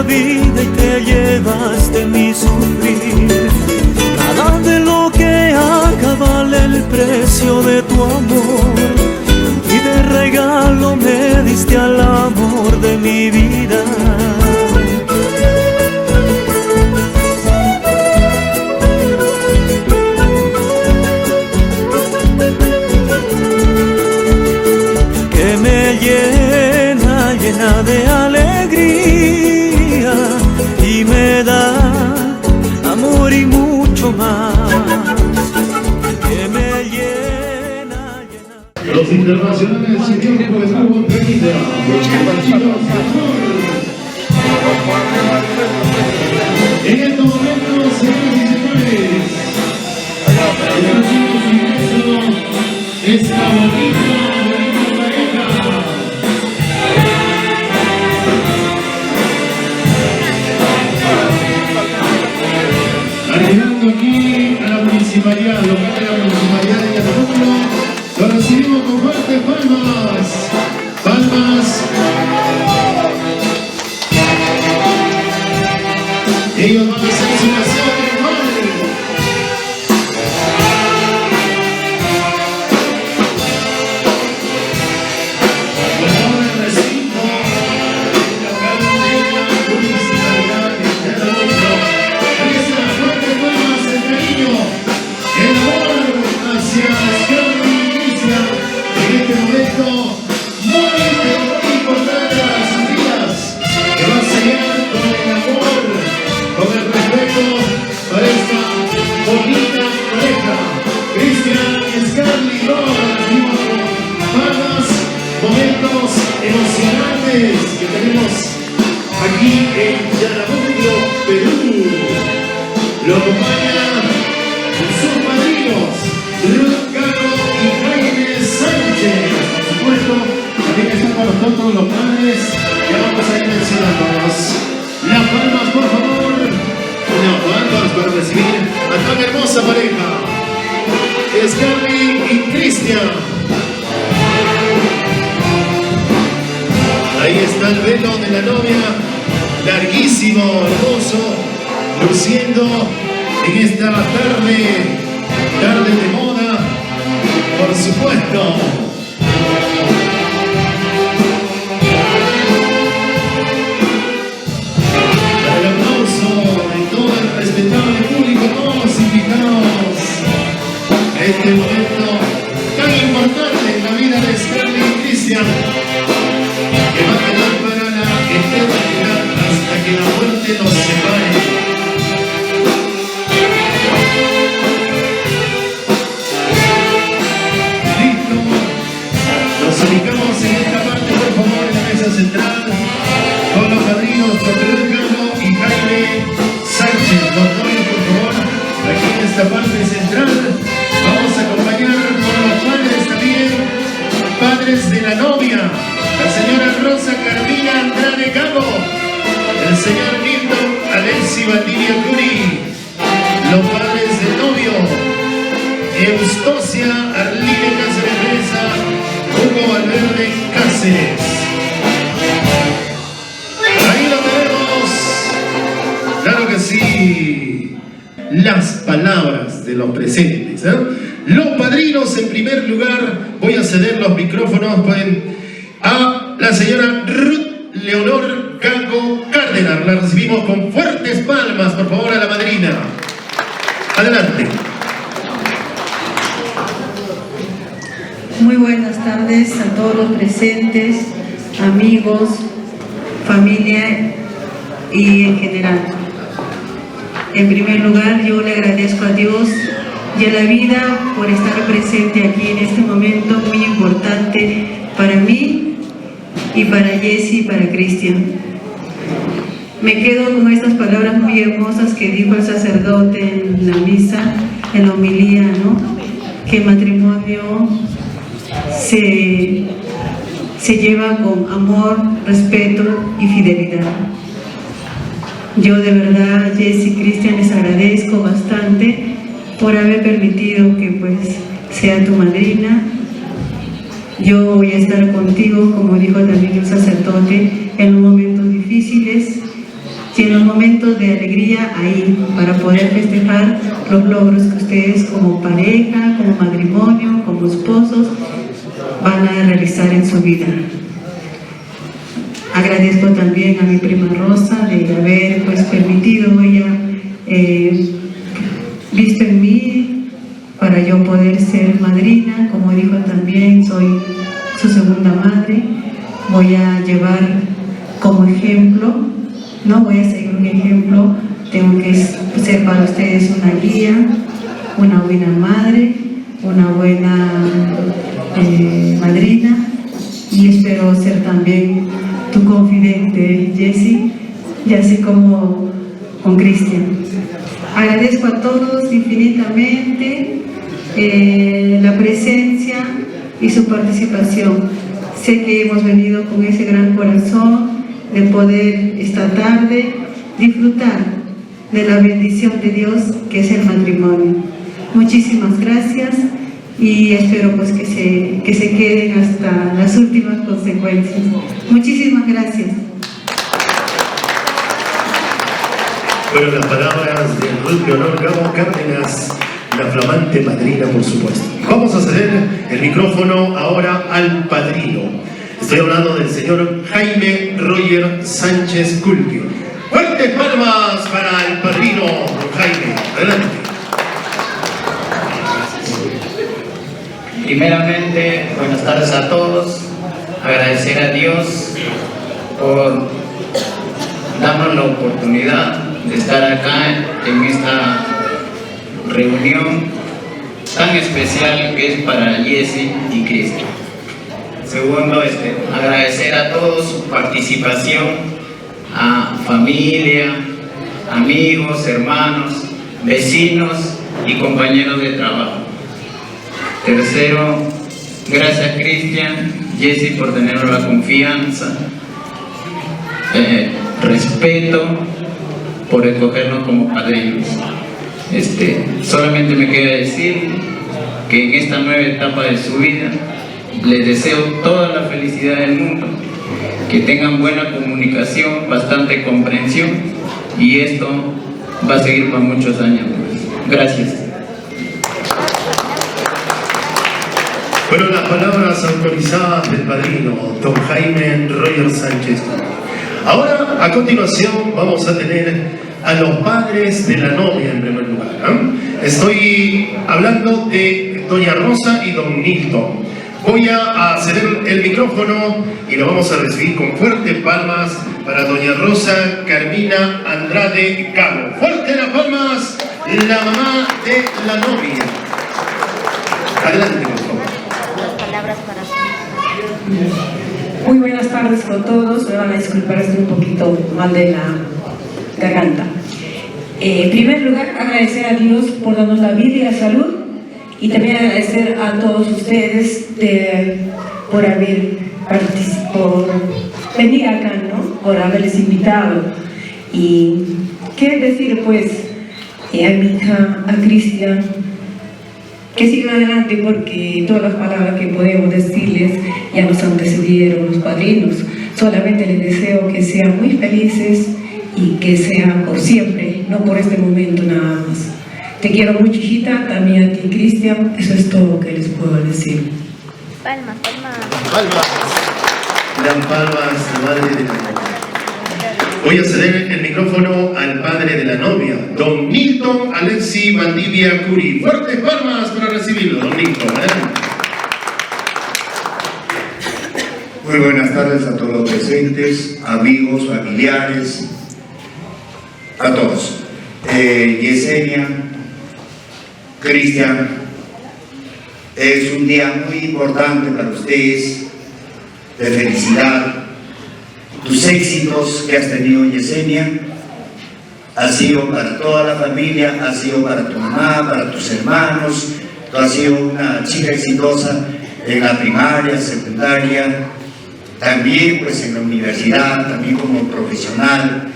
vida y te llevaste mi sufrir. Nada de lo que haga vale el precio de tu amor, y de regalo me diste al amor de mi vida. Que me llena de alegría y me da amor y mucho más. Que me llena. Los internacionales se quedan por el grupo 30, los partidos en estos momentos, señores y señores, el próximo ingreso esta bonita pareja. Arribando aquí a la municipalidad, local de la municipalidad de Yaracuy, lo recibimos con fuertes palmas. Palmas. Ellos van a hacer su nación triunfal. Por todo el recinto local de la municipalidad de Yaracuy. Ahí está, fuertes palmas, el cariño, el amor hacia Scarly y Cristian. En este momento muy importante para sus vidas, que va a sellar con el amor, con el respeto para esta bonita pareja, Cristian y Scarly. Vivimos con palmas, momentos emocionantes que tenemos aquí en Yaracuy, Perú. Lo acompañan sus padrinos, Ruth Caro y Jaime Sánchez. Por supuesto, también están con nosotros los padres que vamos a ir mencionándonos. Las palmas, por favor. Las palmas para recibir a tan hermosa pareja, Scarly y Cristian. Ahí está el velo de la novia, larguísimo, hermoso, luciendo en esta tarde de moda, por supuesto. El aplauso de todo el respetable público, todos los invitados a este momento tan importante en la vida de Scarly y Cristian, que va a quedar para la eternidad hasta que la muerte nos separe. Listo, nos ubicamos en esta parte, por favor, en la mesa central, con los padrinos Rodrigo Caro y Jaime Sánchez. Los novios, por favor, aquí en esta parte central. Vamos a acompañar con los padres también, padres de la novia, la señora Rosa Carmina Andrade Gago, el señor Milton Alessi Valdivia Curi, los padres del novio, Eustocia Arline Cáceres Mesa, Hugo Valverde Cáceres. Ahí lo tenemos, claro que sí, las palabras de los presentes, ¿eh? Los padrinos, en primer lugar, voy a ceder los micrófonos a la señora Ruth Leonor Cango Cárdenas. La recibimos con fuertes palmas, por favor, a la madrina. Adelante. Muy buenas tardes a todos los presentes, amigos, familia y en general. En primer lugar, yo le agradezco a Dios y a la vida por estar presente aquí en este momento muy importante para mí y para Jessy y para Cristian. Me quedo con estas palabras muy hermosas que dijo el sacerdote en la misa, en la homilía, ¿no? Que el matrimonio se lleva con amor, respeto y fidelidad. Yo de verdad, Jessy y Cristian, les agradezco bastante por haber permitido que pues sea tu madrina. Yo voy a estar contigo, como dijo también el sacerdote, en los momentos difíciles, y en los momentos de alegría ahí, para poder festejar los logros que ustedes como pareja, como matrimonio, como esposos van a realizar en su vida. Agradezco también a mi prima Rosa de haber permitido ella visto en mí para yo poder ser madrina. Como dijo también, soy su segunda madre. Voy a llevar como ejemplo, no voy a seguir un ejemplo, tengo que ser para ustedes una guía, una buena madre, una buena madrina, y espero ser también tu confidente, Jessie, y así como con Cristian. Agradezco a todos infinitamente la presencia y su participación. Sé que hemos venido con ese gran corazón de poder esta tarde disfrutar de la bendición de Dios que es el matrimonio. Muchísimas gracias y espero que se queden hasta las últimas consecuencias. Muchísimas gracias. Fueron las palabras del Ruth Leonor Gabo Cárdenas, la flamante madrina, por supuesto. Vamos a ceder el micrófono ahora al padrino. Estoy hablando del señor Jaime Roger Sánchez Culque. ¡Fuertes palmas para el padrino, don Jaime! Adelante. Primeramente, buenas tardes a todos. Agradecer a Dios por darnos la oportunidad de estar acá en esta reunión tan especial que es para Jessie y Cristian. Segundo, agradecer a todos su participación, a familia, amigos, hermanos, vecinos y compañeros de trabajo. Tercero, gracias Cristian, Jessie por tenernos la confianza, respeto por escogernos como padrinos. Solamente me queda decir que en esta nueva etapa de su vida les deseo toda la felicidad del mundo, que tengan buena comunicación, bastante comprensión, y esto va a seguir por muchos años. Gracias. Fueron las palabras autorizadas del padrino, don Jaime Roger Sánchez. Ahora, a continuación, vamos a tener a los padres de la novia en primer lugar. Estoy hablando de doña Rosa y don Nilton. Voy a ceder el micrófono y lo vamos a recibir con fuertes palmas para doña Rosa Carmina Andrade Cabo. Fuertes las palmas, la mamá de la novia. Adelante, por favor. Muy buenas tardes con todos. Me van a disculpar, estoy un poquito mal de la garganta. En primer lugar, agradecer a Dios por darnos la vida y la salud, y también agradecer a todos ustedes por venir acá, ¿no? Por haberles invitado. Y qué decir, pues, a mi hija, a Cristian, que sigan adelante, porque todas las palabras que podemos decirles ya nos antecedieron los padrinos. Solamente les deseo que sean muy felices y que sean por siempre, no por este momento nada más. Te quiero mucho, hijita, también a ti, Cristian. Eso es todo lo que les puedo decir. Palmas, palmas. Palmas. Dan palmas, la madre de la novia. Voy a ceder el micrófono al padre de la novia, don Nilton Alexi Valdivia Curi. Fuertes palmas para recibirlo, don Nilton. Muy buenas tardes a todos los presentes, amigos, familiares, a todos. Yesenia, Cristian, es un día muy importante para ustedes, de felicidad. Tus éxitos que has tenido, Yesenia, ha sido para toda la familia, ha sido para tu mamá, para tus hermanos. Tú has sido una chica exitosa en la primaria, secundaria, también pues en la universidad, también como profesional.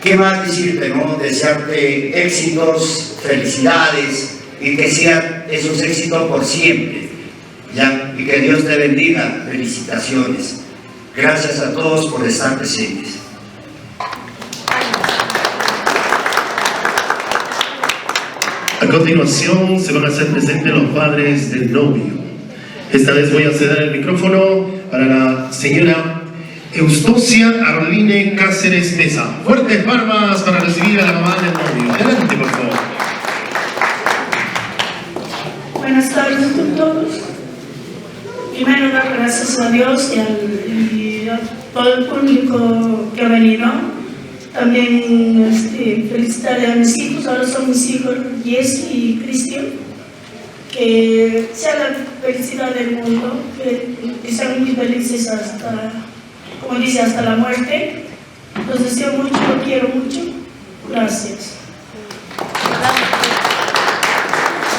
¿Qué más decirte, no? Desearte éxitos, felicidades, y que sean esos éxitos por siempre, ¿ya? Y que Dios te bendiga. Felicitaciones. Gracias a todos por estar presentes. A continuación se van a hacer presentes los padres del novio. Esta vez voy a ceder el micrófono para la señora Eustocia Arline Cáceres Mesa. Fuertes palmas para recibir a la mamá del novio. Adelante, por favor. Buenas tardes a todos. Primero dar gracias a Dios y a todo el público que ha venido. También felicitar a mis hijos, ahora son mis hijos Jesse y Cristian. Que sea la felicidad del mundo, que sean muy felices hasta, como dice, hasta la muerte. Los deseo mucho, los quiero mucho. Gracias.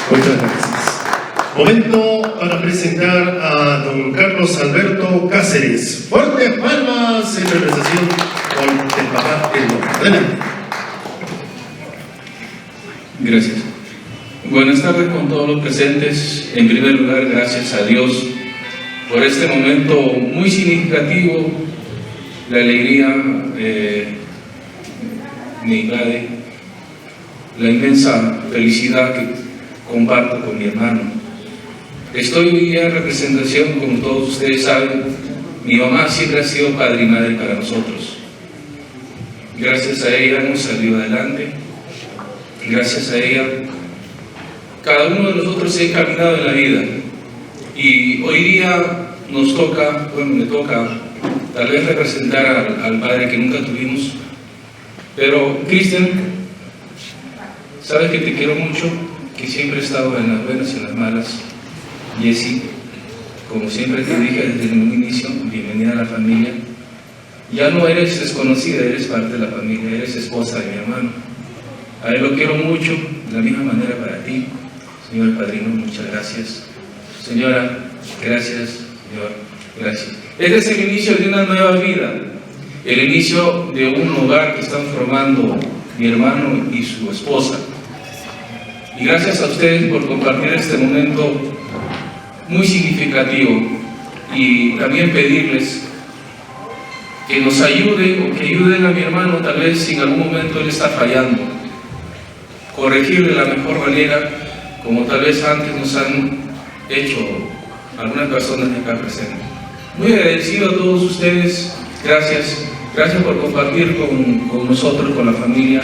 Muchas gracias. Momento para presentar a don Carlos Alberto Cáceres. Fuertes palmas en representación con el papá del novio. Adelante. Gracias. Buenas tardes con todos los presentes. En primer lugar, gracias a Dios por este momento muy significativo. La alegría me invade, la inmensa felicidad que comparto con mi hermano. Estoy hoy día en representación, como todos ustedes saben, mi mamá siempre ha sido padre y madre para nosotros. Gracias a ella hemos salido adelante. Gracias a ella cada uno de nosotros ha caminado en la vida, y hoy día nos toca, bueno, me toca tal vez representar al padre que nunca tuvimos. Pero Cristian, sabes que te quiero mucho, que siempre he estado en las buenas y en las malas. Jessy, como siempre te dije desde un inicio, bienvenida a la familia. Ya no eres desconocida, eres parte de la familia, eres esposa de mi hermano. A él lo quiero mucho, de la misma manera para ti. Señor padrino, muchas gracias. Señora, gracias. Señor, gracias. Este es el inicio de una nueva vida, el inicio de un hogar que están formando mi hermano y su esposa. Y gracias a ustedes por compartir este momento muy significativo, y también pedirles que nos ayuden o que ayuden a mi hermano, tal vez si en algún momento él está fallando, corregir de la mejor manera, como tal vez antes nos han hecho algunas personas de acá presentes. Muy agradecido a todos ustedes, gracias por compartir con nosotros, con la familia,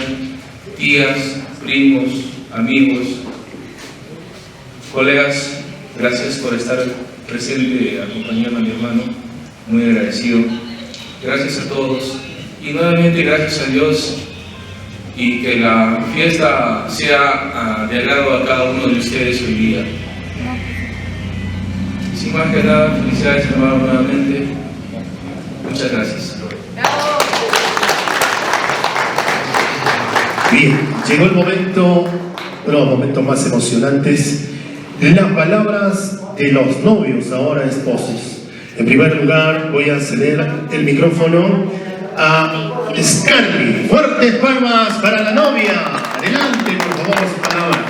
tías, primos, amigos, colegas. Gracias por estar presente acompañando a mi hermano, muy agradecido. Gracias a todos y nuevamente gracias a Dios, y que la fiesta sea de agrado a cada uno de ustedes hoy día. Sin más que nada, felicidades hermano nuevamente. Muchas gracias. Bien, llegó el momento, uno de los momentos más emocionantes, las palabras de los novios, ahora esposos. En primer lugar, voy a ceder el micrófono a Scarly. Fuertes palmas para la novia. Adelante, por favor, sus palabras.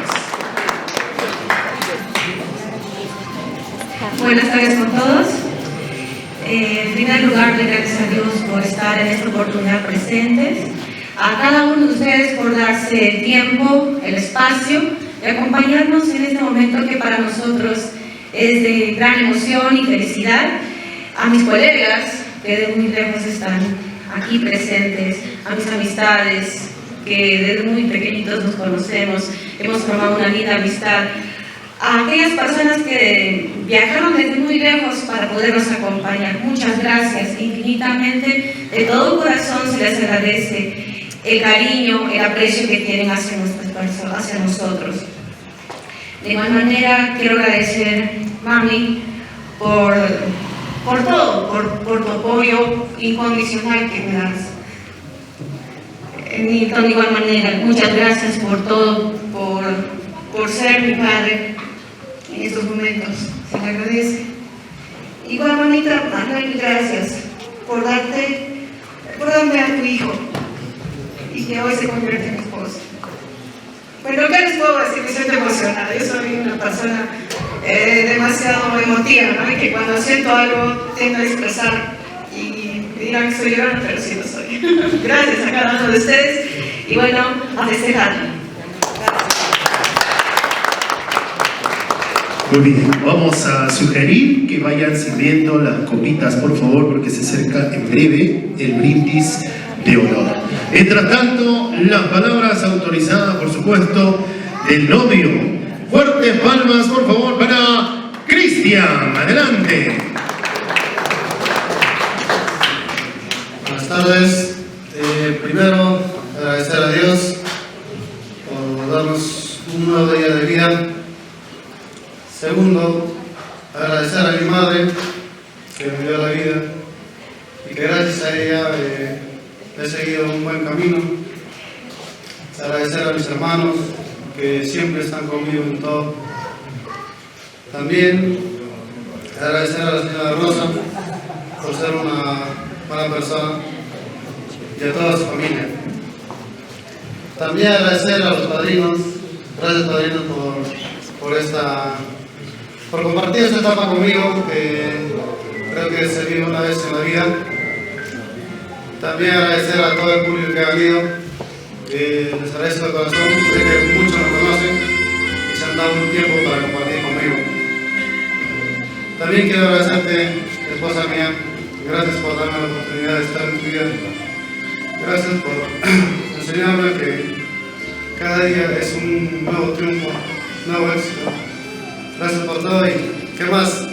Buenas tardes con todos. En primer lugar, doy gracias a Dios por estar en esta oportunidad presentes. A cada uno de ustedes por darse el tiempo, el espacio de acompañarnos en este momento que para nosotros es de gran emoción y felicidad. A mis colegas que de muy lejos están aquí presentes, a mis amistades que desde muy pequeñitos nos conocemos, hemos formado una linda amistad, a aquellas personas que viajaron desde muy lejos para podernos acompañar. Muchas gracias, infinitamente, de todo corazón se les agradece el cariño, el aprecio que tienen hacia nosotros. De igual manera, quiero agradecer, mami, por todo, por tu apoyo incondicional que me das. De igual manera, muchas gracias por todo, por ser mi padre en estos momentos. Se le agradece. Igual, mamita, Manuel, gracias por darme a tu hijo, y que hoy se convierte en mi esposo. Bueno, ¿qué les puedo decir? Me siento emocionada. Yo soy una persona demasiado emotiva, ¿no? Y que cuando siento algo tiendo a expresar, y dirán que estoy llorando, pero sí lo soy. Gracias a cada uno de ustedes, y bueno, a festejar. Gracias. Muy bien, vamos a sugerir que vayan sirviendo las copitas, por favor, porque se acerca en breve el brindis de honor. Mientras tanto, las palabras autorizadas, por supuesto, del novio. Fuertes palmas, por favor, para Cristian. Adelante. Buenas tardes. Primero, agradecer a Dios por darnos un nuevo día de vida. Segundo, agradecer a mi madre que me dio la vida y que gracias a ella he seguido un buen camino. Agradecer a mis hermanos que siempre están conmigo en todo. También agradecer a la señora Rosa por ser una buena persona y a toda su familia. También agradecer a los padrinos, gracias padrinos por compartir esta etapa conmigo, que creo que se vive una vez en la vida. También agradecer a todo el público que ha venido, les agradezco de corazón, sé que muchos me conocen y se han dado un tiempo para compartir conmigo. También quiero agradecerte, esposa mía, gracias por darme la oportunidad de estar en tu vida. Gracias por enseñarme que cada día es un nuevo triunfo, un nuevo éxito. Gracias por todo y qué más,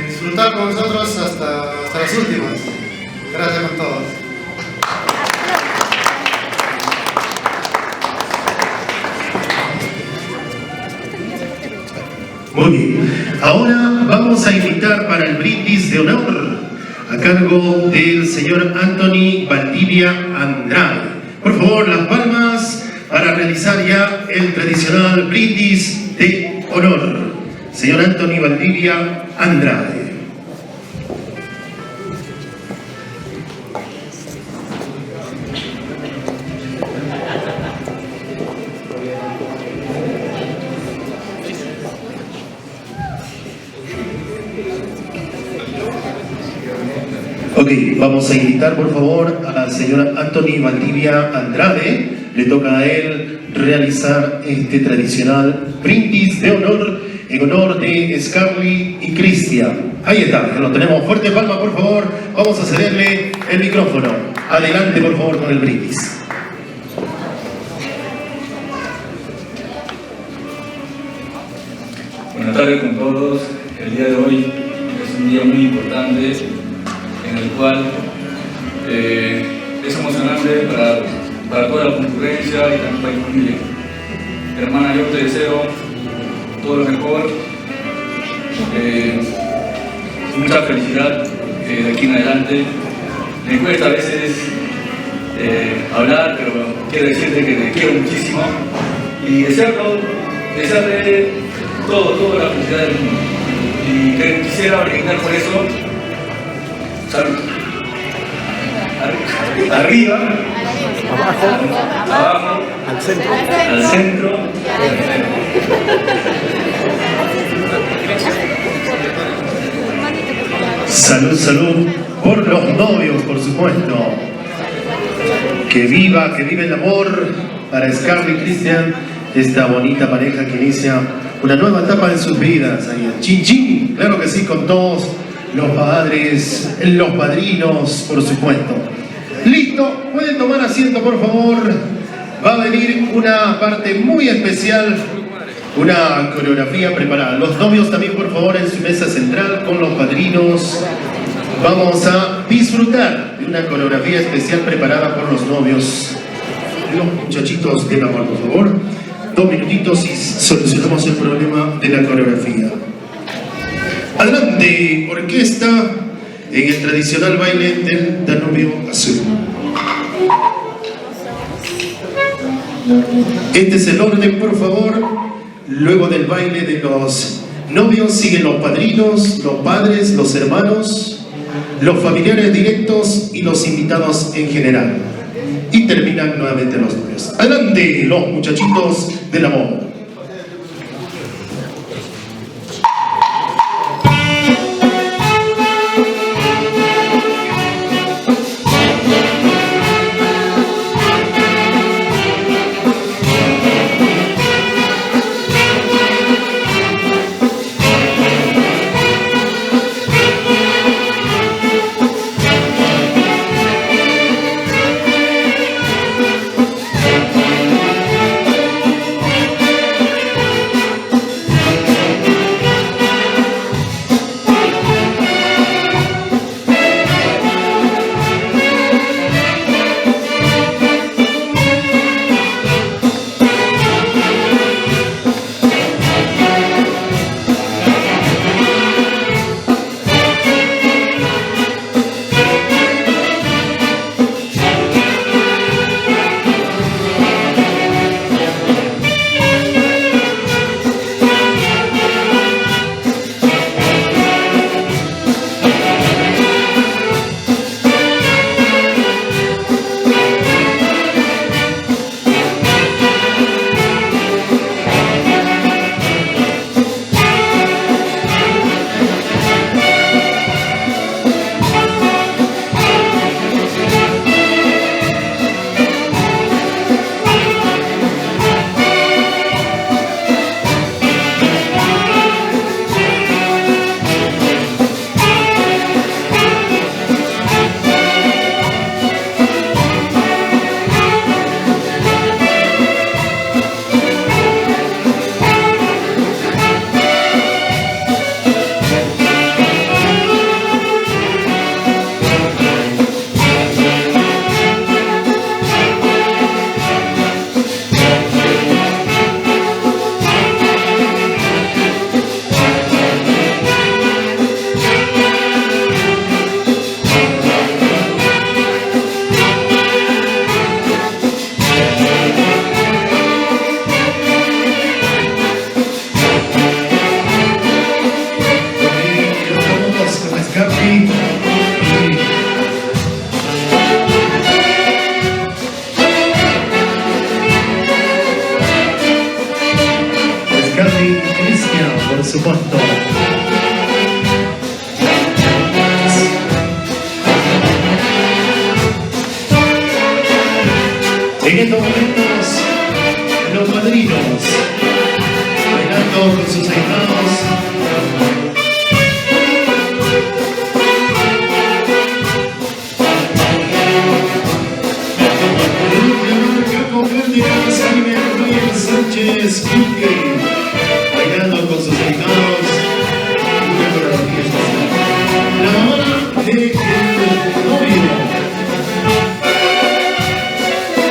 disfrutar con nosotros hasta las últimas. Gracias con todos. Muy bien, ahora vamos a invitar para el brindis de honor a cargo del señor Anthony Valdivia Andrade. Por favor, las palmas para realizar ya el tradicional brindis de honor. Señor Anthony Valdivia Andrade. Ok, vamos a invitar por favor a la señora Anthony Valdivia Andrade. Le toca a él realizar este tradicional brindis de honor en honor de Scarly y Cristian. Ahí está, ya lo tenemos. Fuerte palma por favor. Vamos a cederle el micrófono. Adelante por favor con el brindis. Buenas tardes con todos. El día de hoy es un día muy importante en el cual es emocionante para toda la concurrencia y también para mi familia. Hermana, yo te deseo todo lo mejor, mucha felicidad de aquí en adelante. Me cuesta a veces hablar, pero quiero decirte que te quiero muchísimo y desearle toda la felicidad del mundo. Y que quisiera brindar por eso. Salud. Arriba, abajo, al centro. Salud, salud por los novios, por supuesto. Que viva el amor para Scarly y Cristian, esta bonita pareja que inicia una nueva etapa en sus vidas. Chin chin, claro que sí, con todos los padres, los padrinos, por supuesto. Listo, pueden tomar asiento por favor. Va a venir una parte muy especial, una coreografía preparada. Los novios también por favor en su mesa central con los padrinos. Vamos a disfrutar de una coreografía especial preparada por los novios. Los muchachitos del amor, por favor. 2 minutitos y solucionamos el problema de la coreografía. Adelante, orquesta, en el tradicional baile del Danubio Azul. Este es el orden, por favor. Luego del baile de los novios siguen los padrinos, los padres, los hermanos, los familiares directos y los invitados en general. Y terminan nuevamente los novios. Adelante, los muchachitos del amor. En estos momentos, los padrinos, bailando con sus ahijados. Jaime Ryan Sánchez Quique, bailando con sus ahijados. Una coreografía especial. La mamá del novio,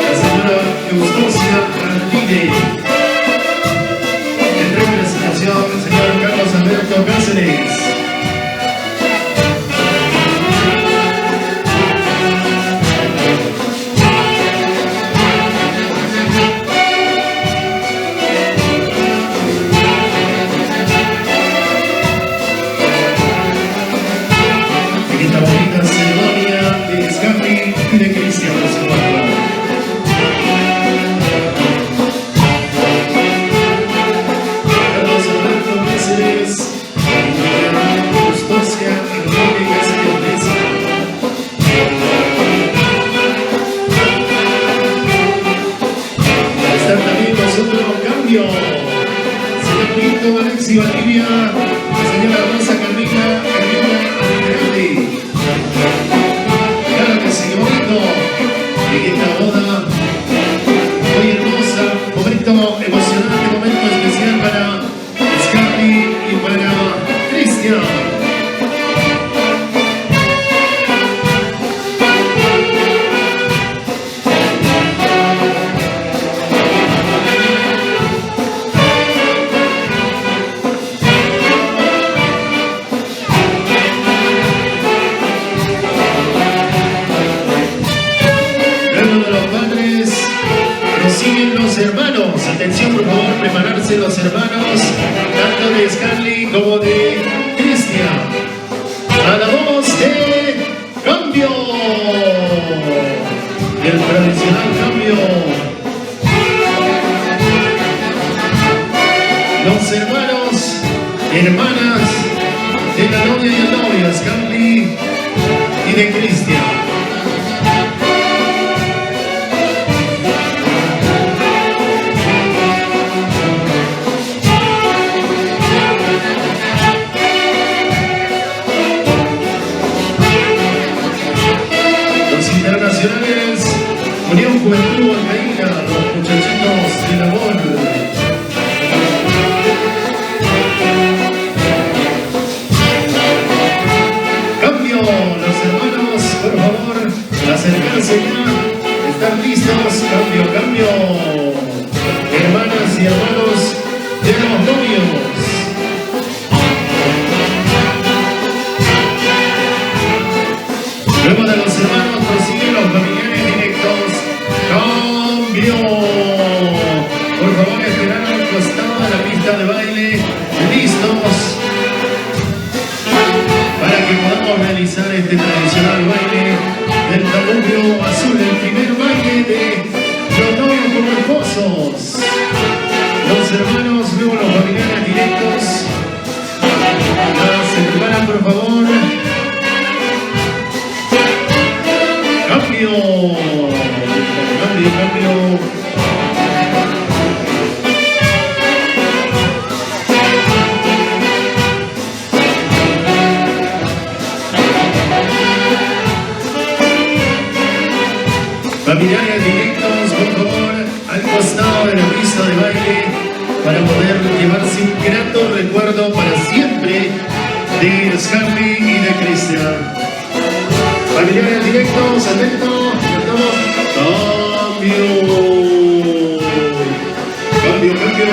la señora Eustocia Martínez. En representación, el señor Carlos Alberto Cáceres. Y de Cristian, por supuesto. Carlos Alberto Cáceres, Eustocia Rodríguez Mesa. Está también nosotros cambio. Señor Víctor Alexi Valdivia, señora Rosa Camila Alberti. En esta boda muy hermosa, momento emocionante, momento especial para Scarly y para Cristian. Siguen los hermanos, atención por favor, prepararse los hermanos, tanto de Scarly como de Cristian. A la voz de cambio, el tradicional cambio. Los hermanos, hermanas de la novia y el novio, Scarly y de Cristian. Internacionales, Unión Juventud Alcaína, los muchachitos del amor. Cambio, los hermanos, por favor, acercarse ya, están listos, cambio, cambio. Hermanas y hermanos de los novios. Luego de los hermanos prosiguen los familiares directos. ¡Cambio! Por favor, esperar al costado de la pista de baile. Listos para que podamos realizar este tradicional baile del taburio azul. El primer baile de los novios como esposos. Los hermanos, luego los familiares directos. Se preparan, por favor. Cambio, cambio, cambio. Familiares directos, por favor, al costado de la pista de baile para poder llevarse un grato recuerdo para siempre de Scarly y de Cristian. Familiares directos, atentos, cambio, cambio, cambio.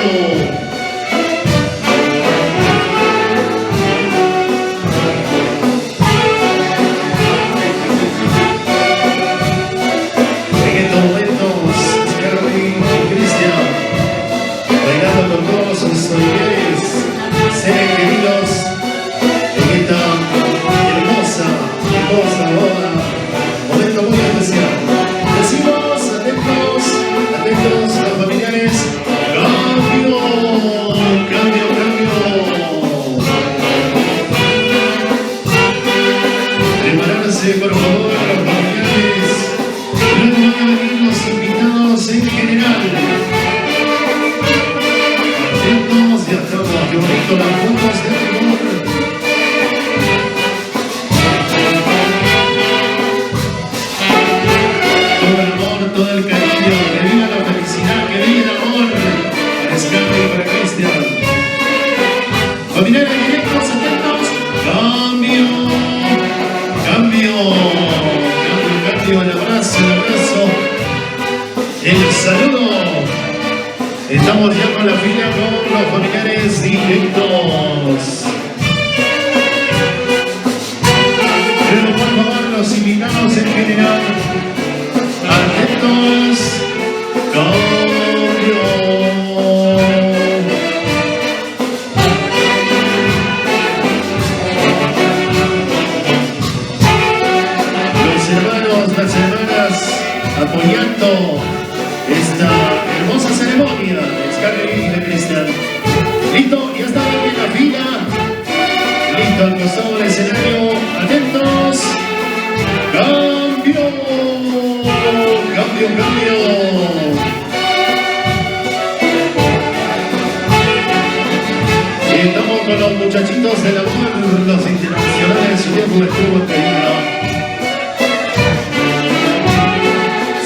En estos momentos, Scarly y Cristian, bailando con todos sus familiares, seres queridos, en esta hermosa boda. todo el cariño, que viva la felicidad, que viva el amor para Scarlett y para Cristian. Familiares directos, atentos. Cambio, cambio, cambio, cambio, el abrazo, el saludo. Estamos ya con la fila con los familiares directos. Pero por favor, los invitados en general, atentos, cambio. Los hermanos, las hermanas, apoyando esta hermosa ceremonia de Scarlett y de Cristian. Listo, ya está en la fila. Listo, al costado del escenario. Atentos. Cambio. Cambio, cambio. Y estamos con los muchachitos del amor, los internacionales, su tiempo estuvo querido.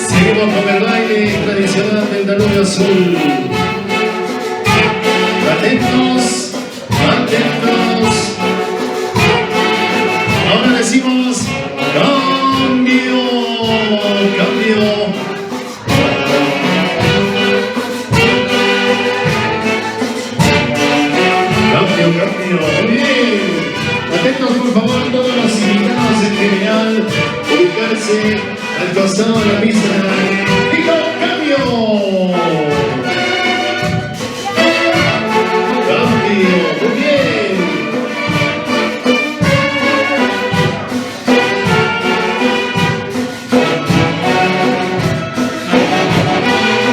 Seguimos con el baile tradicional del Danubio Azul. Atentos, atentos. Ahora decimos cambio, cambio. Cambio, cambio. Muy bien. Atentos por favor todos los invitados en general. Ubicarse al costado de la pista. ¡Digo, cambio! ¡Cambio! ¡Muy bien!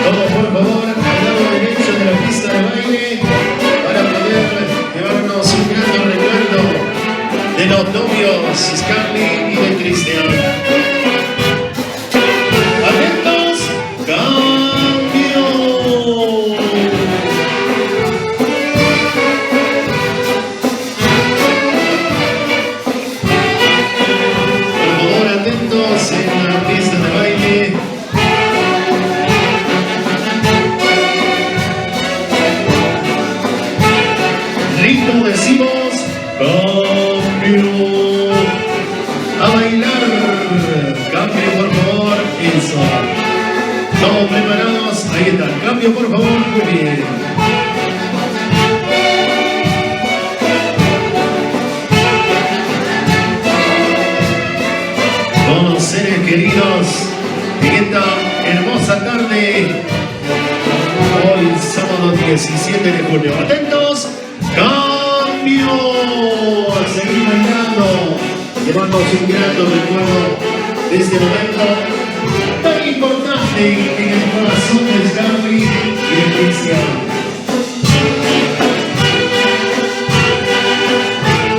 Todos por favor al lado derecho de la pista de baile para poder llevarnos un gran recuerdo de los novios Scarlett y de Cristian. Atentos, cambio. Por favor, atentos en la pista de baile. Ritmo decimos cambio. A bailar. Cambio por favor. Eso. Todos preparados. Ahí está. Cambio por favor. Muy bien. Todos seres queridos, en esta hermosa tarde, hoy sábado 17 de junio. Atentos. Cambio. A seguir bailando. Llevamos un grato recuerdo de este momento tan importante en el corazón de Scarlett y de Cristian.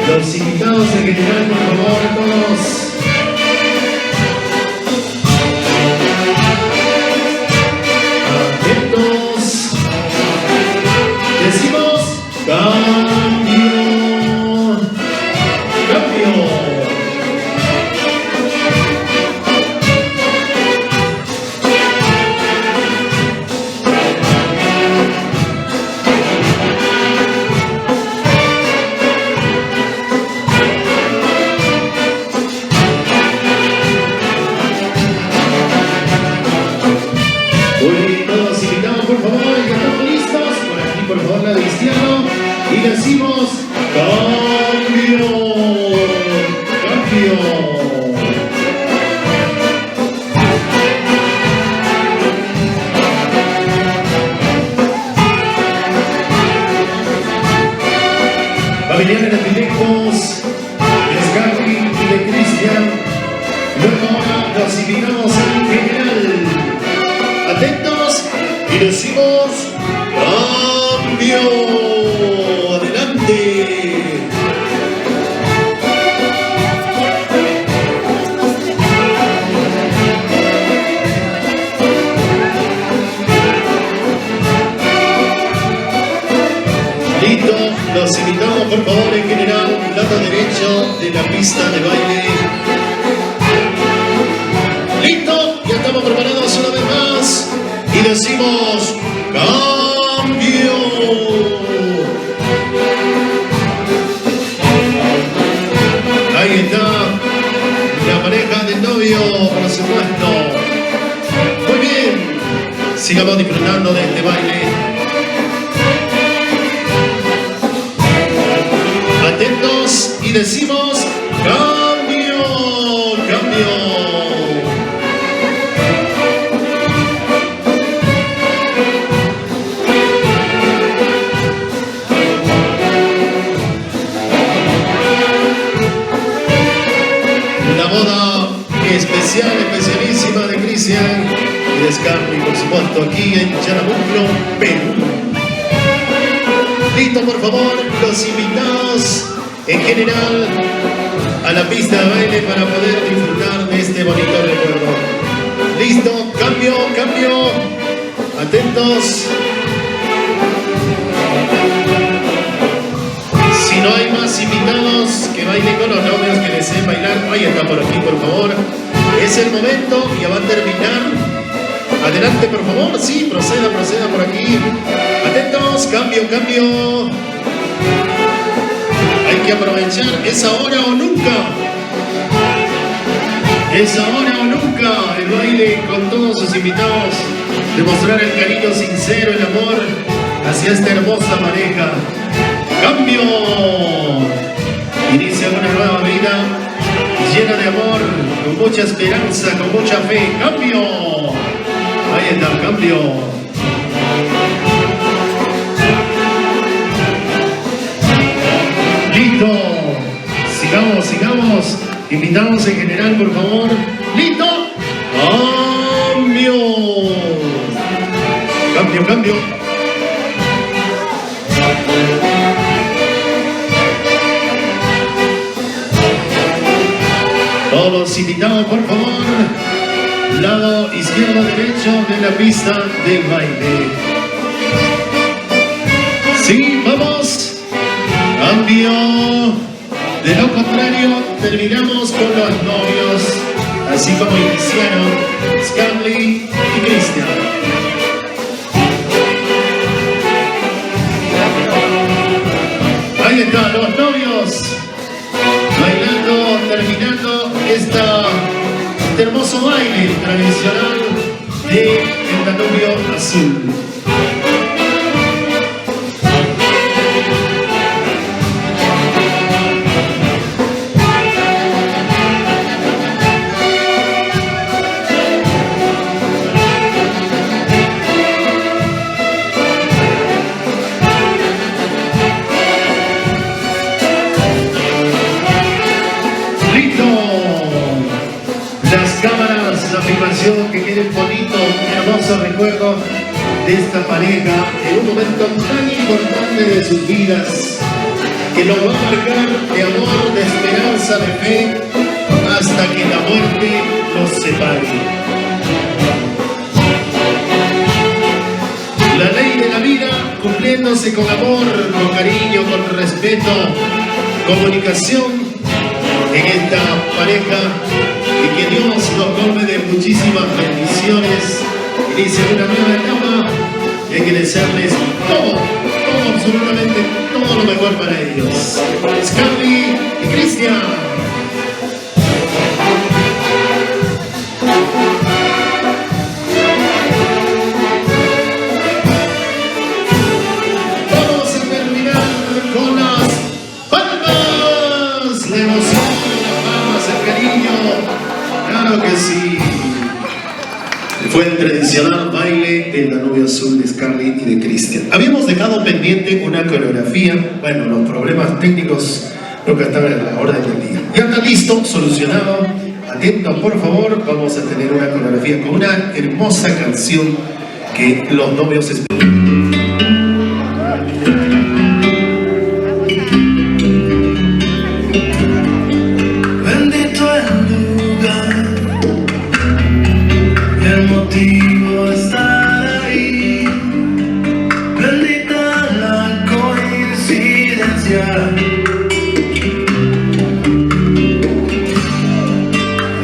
Los invitados en general, por favor, todos. Atentos. Decimos cambio. Cambio. Todos invitados, por favor, ya estamos listos. Por aquí, por favor, la de izquierdo. Y decimos cambio. Cambio. Familiares directos de Scarlett y de Cristian. Luego ahora los invitamos en general. Atentos y decimos cambio. Adelante. Listo, los invitamos por favor en general, lado derecho de la pista de baile. Listo, ya estamos preparados una vez más. decimos cambio. Ahí está la pareja del novio, por supuesto. Muy bien, sigamos disfrutando de este baile. Atentos y decimos cambio, cambio. Especialísima de Cristian y de Scarly, por supuesto, aquí en Charamuclo, Perú. Listo, por favor, los invitados en general a la pista de baile para poder disfrutar de este bonito recuerdo. Listo, cambio, cambio. Atentos. Si no hay más invitados que bailen con los novios que deseen bailar, ahí está por aquí, por favor. Es el momento, ya va a terminar. Adelante, por favor, sí, proceda, proceda por aquí. Atentos, cambio, cambio. Hay que aprovechar, es ahora o nunca. Es ahora o nunca el baile con todos sus invitados. Demostrar el cariño sincero, el amor hacia esta hermosa pareja. ¡Cambio! Inicia una nueva vida llena de amor, con mucha esperanza, con mucha fe. ¡Cambio! Ahí está el cambio. ¡Listo! Sigamos, sigamos. Invitados en general, por favor. ¡Listo! ¡Cambio! ¡Cambio, cambio! Todos los invitados, por favor, lado izquierdo, derecho de la pista de baile. Sí, vamos. Cambio. De lo contrario, terminamos con los novios, así como iniciaron Scarly y Cristian. Ahí están los novios bailando, terminando este hermoso baile tradicional de El Danubio Azul. Cámaras, la filmación, que quede bonito, hermoso recuerdo de esta pareja en un momento tan importante de sus vidas, que los va a marcar de amor, de esperanza, de fe, hasta que la muerte los separe. La ley de la vida cumpliéndose con amor, con cariño, con respeto, comunicación en esta pareja. Y que Dios nos colme de muchísimas bendiciones. Inicia una nueva etapa y hay que desearles todo, absolutamente todo lo mejor para ellos. Scarly y Cristian. Vamos a terminar con las palmas. La emoción, las palmas, el cariño. Claro que sí. Fue el tradicional baile del Danubio Azul de Scarly y de Cristian. Habíamos dejado pendiente una coreografía. Bueno, los problemas técnicos creo que están a la orden del día. Ya está listo, solucionado. Atentos, por favor. Vamos a tener una coreografía con una hermosa canción que los novios esperan.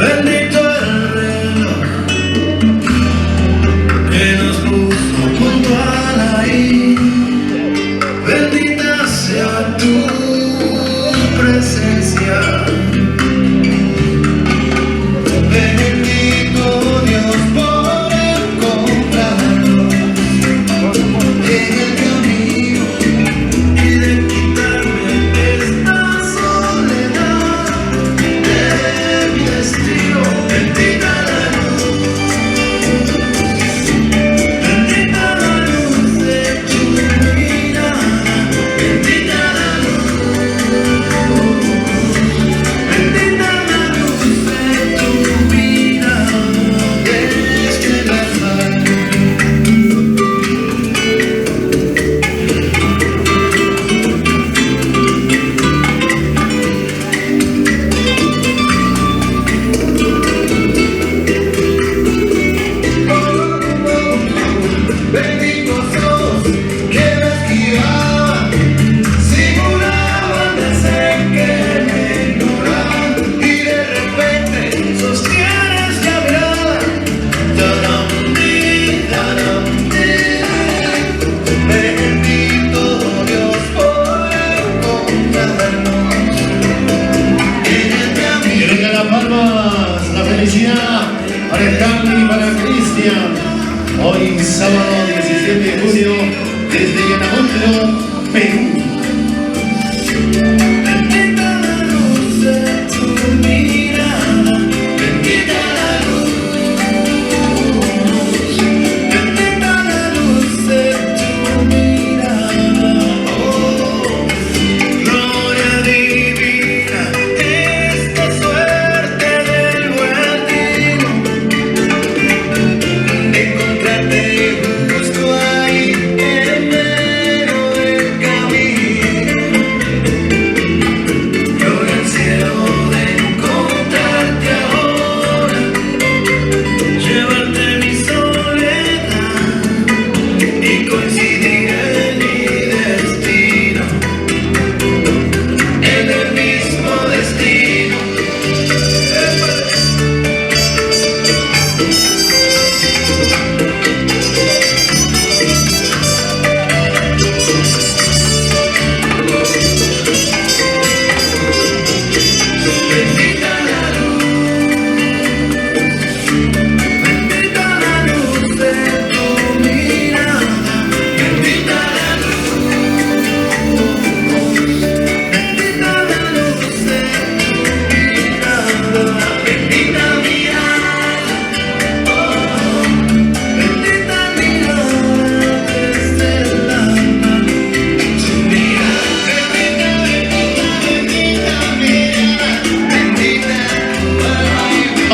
Bendito el reloj que nos puso y para Cristian. Hoy sábado 17 de junio desde Yanamontlo, Perú.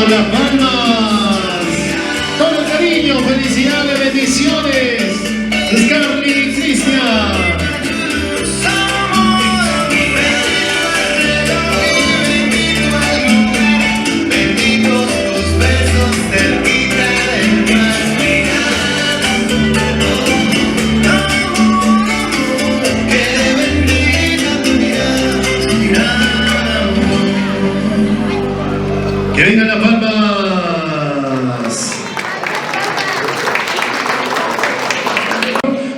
Las palmas, todo el cariño, felicidades, bendiciones, Scarly y Cristian. Que vengan las palmas.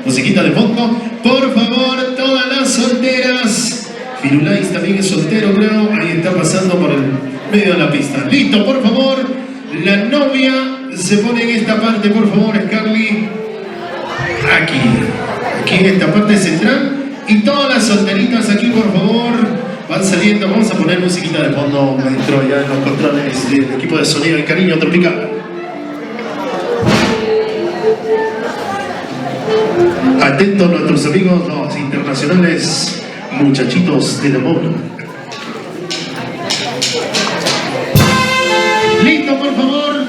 Musiquita de fondo. Por favor, todas las solteras. Firulais también es soltero, creo. Ahí está pasando por el medio de la pista. Listo, por favor. La novia se pone en esta parte, por favor, Scarly. Aquí en esta parte central. Y todas las solteritas aquí, por favor. Van saliendo, vamos a poner musiquita de fondo, maestro, ya en los controles del equipo de sonido, el cariño tropical. Atentos nuestros amigos, los internacionales muchachitos del amor. Listo, por favor.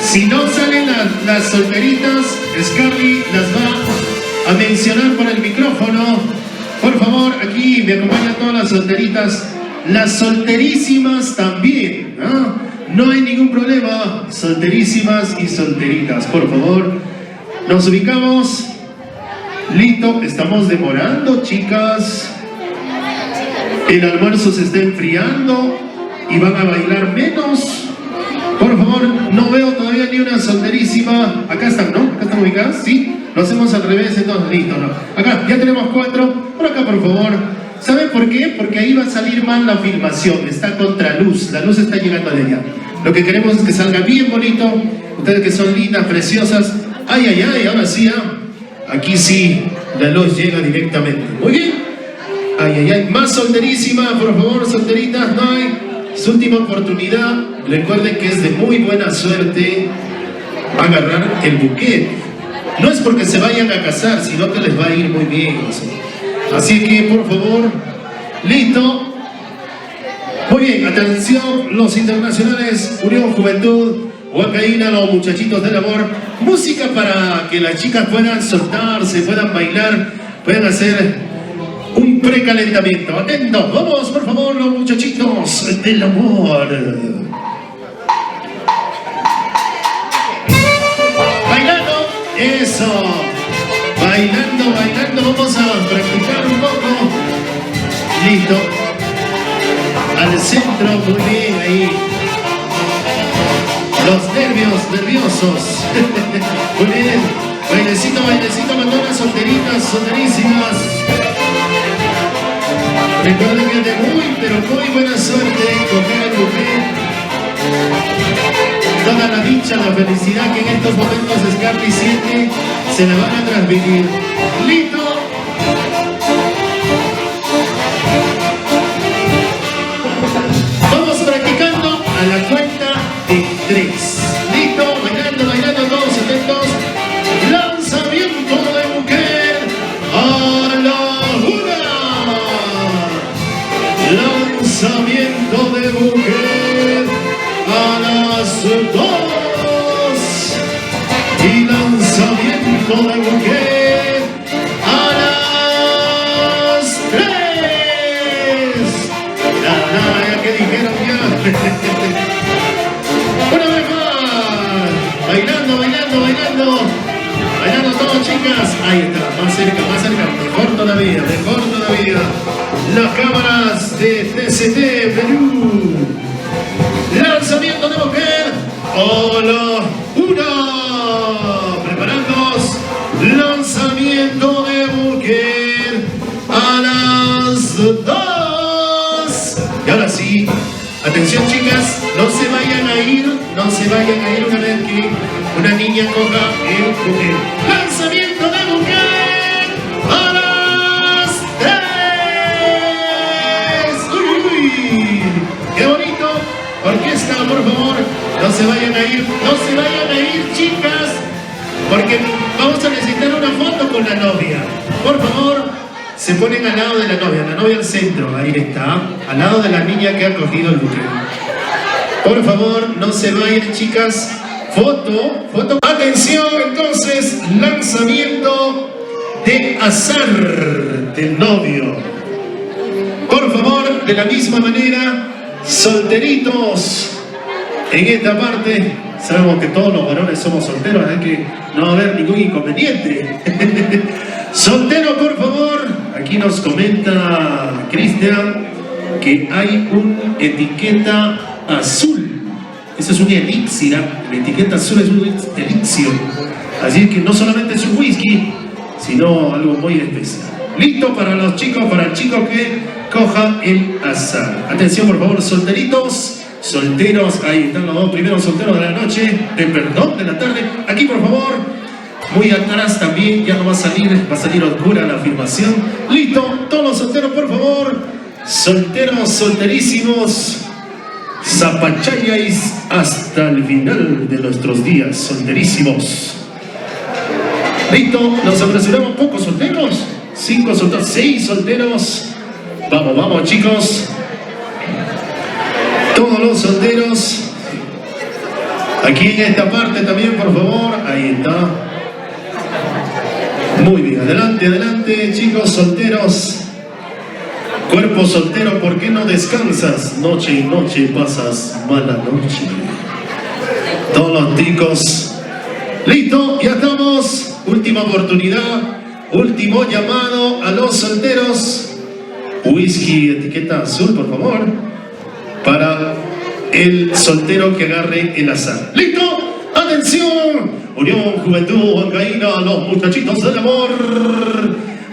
Si no salen las solteritas, Scarly las va a mencionar por el micrófono. Por favor, aquí me acompañan todas las solteritas, las solterísimas también, ¿no? No hay ningún problema, solterísimas y solteritas, por favor. Nos ubicamos. Listo, estamos demorando, chicas. El almuerzo se está enfriando y van a bailar menos. Por favor, no veo todavía ni una solterísima. Acá están, ¿no? Acá están ubicadas, ¿sí? Lo hacemos al revés, entonces listo, ¿no? Acá, ya tenemos 4. Por acá, por favor. ¿Saben por qué? Porque ahí va a salir mal la filmación. Está contra luz. La luz está llegando de allá. Lo que queremos es que salga bien bonito. Ustedes que son lindas, preciosas. Ay, ay, ay, ahora sí, aquí sí, la luz llega directamente. Muy bien. Ay, ay, ay. Más solterísima, por favor, solteritas, no hay. Su última oportunidad. Recuerden que es de muy buena suerte agarrar el buquet. No es porque se vayan a casar, sino que les va a ir muy bien. Así que, por favor, listo. Muy bien, atención, los internacionales, Unión Juventud, Huancaína, los muchachitos del amor. Música para que las chicas puedan soltarse, puedan bailar, puedan hacer un precalentamiento. Atentos, vamos, por favor, los muchachitos del amor. Eso, bailando, vamos a practicar un poco. Listo. Al centro, muy bien, ahí. Los nervios, nerviosos. Muy bien. Bailecito, mandonas solteritas, solterísimas. Recuerden que es de muy, pero muy buena suerte coger el buffet. toda la dicha, la felicidad que en estos momentos Scarly siente, se la van a transmitir. ¡Listo! Vamos practicando a la cuenta de 3. ¿Listo? Bailando, bailando, todos atentos. Lanzamiento de mujer a la 1. Lanzamiento de mujer a las 2. Y lanzamiento de mujer a las 3. Nada, ya que dijeron ya. Una vez más. Bailando, bailando, bailando. Bailando todos, chicas. Ahí está, más cerca, más cerca. Mejor todavía, mejor todavía. Las cámaras de TCT Perú. Lanzamiento de mujer a la 1. Preparándonos. Lanzamiento de mujer a las 2. Y ahora sí, atención chicas, no se vayan a ir, no se vayan a ir una vez que una niña coja el mujer. Lanzamiento de mujer a las 3. ¡Uy, uy! ¡Qué bonito! Orquesta, por favor, no se vayan a ir, no se vayan a ir, chicas, porque vamos a necesitar una foto con la novia. Por favor, se ponen al lado de la novia al centro, ahí está, al lado de la niña que ha cogido el buque. Por favor, no se vayan, chicas. Foto, foto. Atención, entonces, lanzamiento de azar del novio. Por favor, de la misma manera, solteritos en esta parte. Sabemos que todos los varones somos solteros, así que no va a haber ningún inconveniente. Soltero, por favor. Aquí nos comenta Cristian que hay una etiqueta azul. Ese es un elixir. La etiqueta azul es un elixir. Así que no solamente es un whisky, sino algo muy especial. Listo para los chicos, para el chico que coja el azar. Atención, por favor, solteritos, solteros. Ahí están los dos primeros solteros de la noche, de la tarde. Aquí, por favor. Muy atrás también, ya no va a salir oscura la afirmación. Listo, todos los solteros, por favor. Solteros, solterísimos. Zapachayáis hasta el final de nuestros días, solterísimos. Listo, nos apresuramos, pocos solteros. 5 solteros, 6 solteros. Vamos, vamos, chicos. Todos los solteros. Aquí en esta parte también, por favor. Ahí está. Muy bien, adelante, adelante, chicos solteros. Cuerpo soltero, ¿por qué no descansas? Noche y noche pasas mala noche. Todos los chicos. Listo, ya estamos. Última oportunidad. Último llamado a los solteros. Whisky, etiqueta azul, por favor. Para el soltero que agarre el azar. ¿Listo? ¡Atención! Unión Juventud Huancaína, los muchachitos del amor.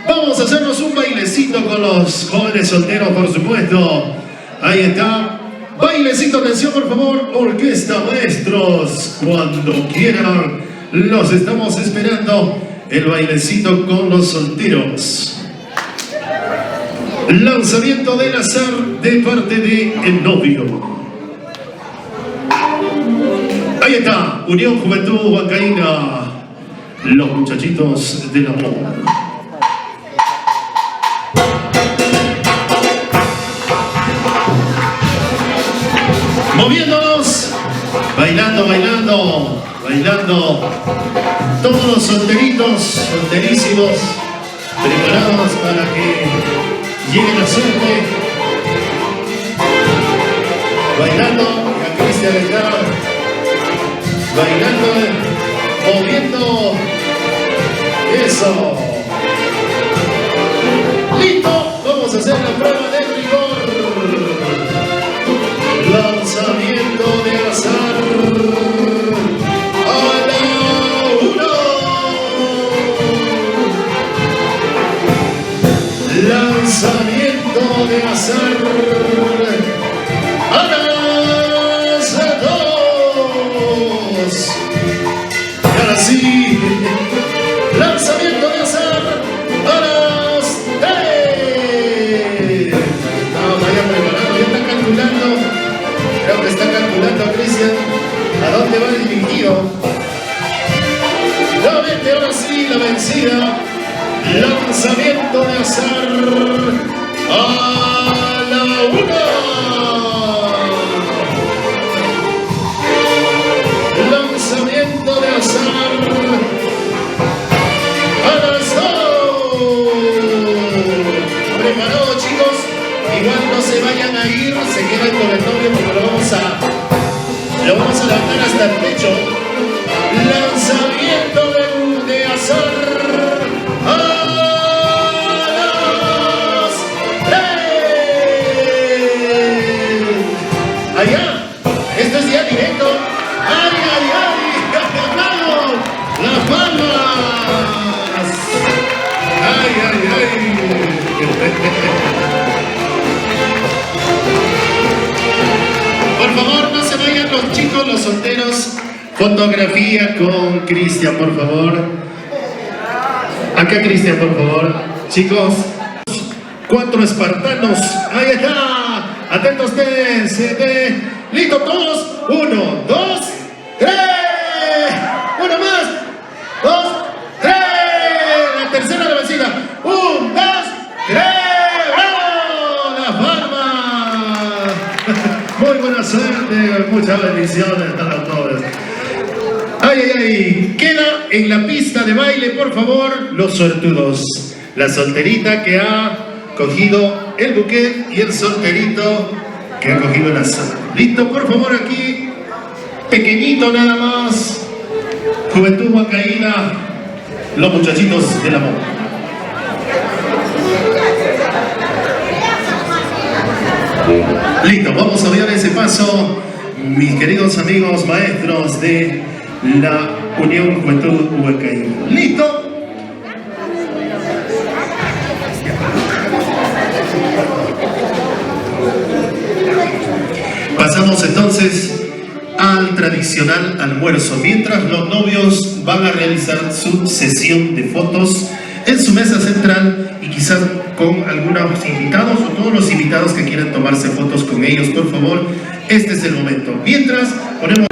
Vamos a hacernos un bailecito con los jóvenes solteros, por supuesto. Ahí está. Bailecito, atención, por favor. Orquesta, maestros, cuando quieran. Los estamos esperando. El bailecito con los solteros. Lanzamiento del azar de parte del novio. Ahí está, Unión Juventud Huancaína, los muchachitos del amor. Moviéndonos, bailando, bailando, bailando. Todos los solteritos, solterísimos, preparados para que llegue la suerte. Bailando, y a Cristian está bailando, moviendo. Eso. Listo, vamos a hacer la prueba de rigor. Lanzamiento de azar a la 1. Lanzamiento de azar a las 2. Ahora sí, lanzamiento de azar a las 3. No, vaya preparando, ya está calculando. Creo que está calculando, Cristian, a dónde va dirigido. Nuevamente, ahora sí, la vencida. Lanzamiento de azar a la 1. Lanzamiento de azar a las 2. Preparado, chicos. Igual no se vayan a ir, se quedan con el novio porque lo vamos a levantar hasta el techo. Lanzamiento de azar a las 3. Allá, esto es ya directo. ¡Ay, ay, ay! ¡Ganado! ¡Las palmas! ¡Ay, ay, ay! Por favor, no se vayan los chicos, los solteros. Fotografía con Cristian, por favor. Acá Cristian, por favor. Chicos, 4 espartanos. Ahí está. Atentos ustedes. Listo todos. 1, 2, 3. Uno más. 2, 3. La tercera la vencida. 1, 2, 3. ¡Vamos! Las palmas. Muy buena suerte. Muchas bendiciones para todos. Ay, ay, ay. Queda en la pista de baile, por favor, los suertudos. La solterita que ha cogido el buquet y el solterito que ha cogido la sala. Listo, por favor, aquí. Pequeñito nada más. Juventud Huancaína. Los muchachitos del amor. Listo, vamos a ver ese paso, mis queridos amigos maestros de la Unión Juventud Huancaína. ¿Listo? Pasamos entonces al tradicional almuerzo, mientras los novios van a realizar su sesión de fotos en su mesa central y quizás con algunos invitados o todos los invitados que quieran tomarse fotos con ellos, por favor, este es el momento. Mientras ponemos